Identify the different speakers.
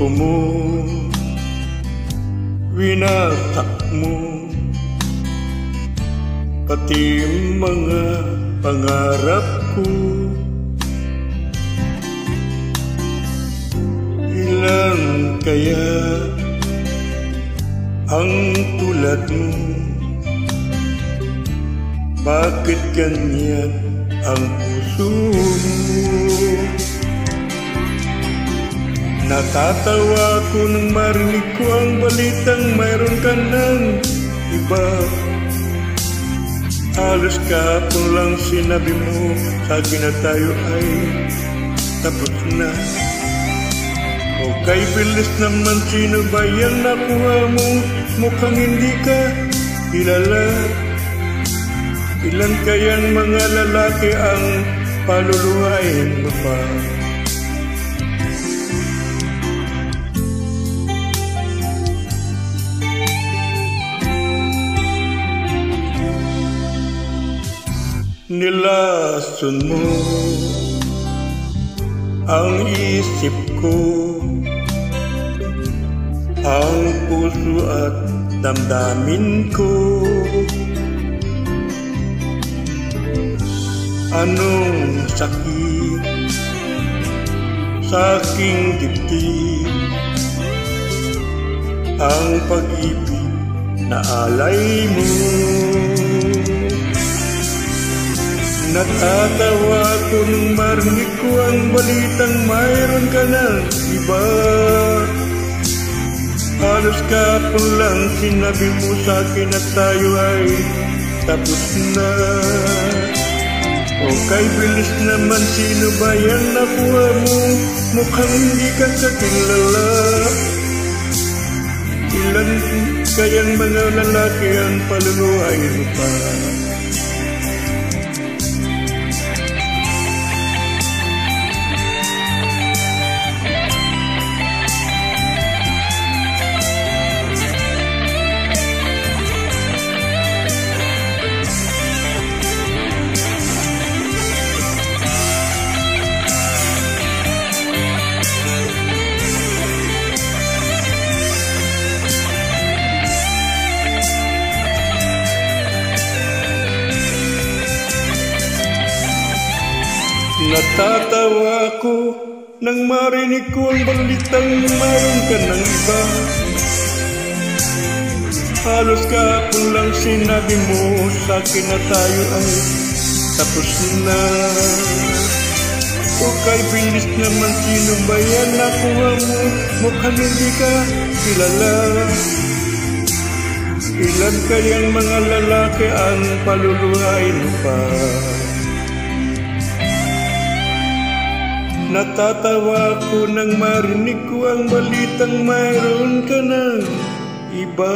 Speaker 1: puso mo, winasak mo pati mga pangarap ko. Ilan kaya ang tulad mo? Bakit ganyan ang puso mo? Natatawa ko nang marinig ko ang balitang mayroon ka ng iba. Halos kahapon lang sinabi mo sa akin na tayo ay tapos na. Okay, bilis naman, sino ba yan nakuha mo? Mukhang hindi ka kilala. Ilan kayang mga lalaki ang paluluhain mo pa? Nilason mo ang isip ko, ang puso at damdamin ko. Anong sakit sa aking dibdib, ang pag-ibig na alay mo. Natatawa ko nung marinig ko ang balitang mayroon ka ng iba. Halos kahapon lang sinabi mo sa akin na tayo ay tapos na. Okay, bilis naman, sino ba yan nakuha mo? Mukhang hindi ka kakilala. Ilan kayang mga lalaki ang paluluhain mo pa? Natatawa ko nang marinig ko ang balitang mayroon ka ng iba. Halos kahapon lang sinabi mo sa akin na tayo ay tapos na. Okay, bilis naman, sino ba yan nakuha mo? Mukhang hindi ka kilala. Ilan kayang mga lalaki ang paluluhain pa? Natatawa ko nang marinig ko ang balitang mayroon ka ng iba.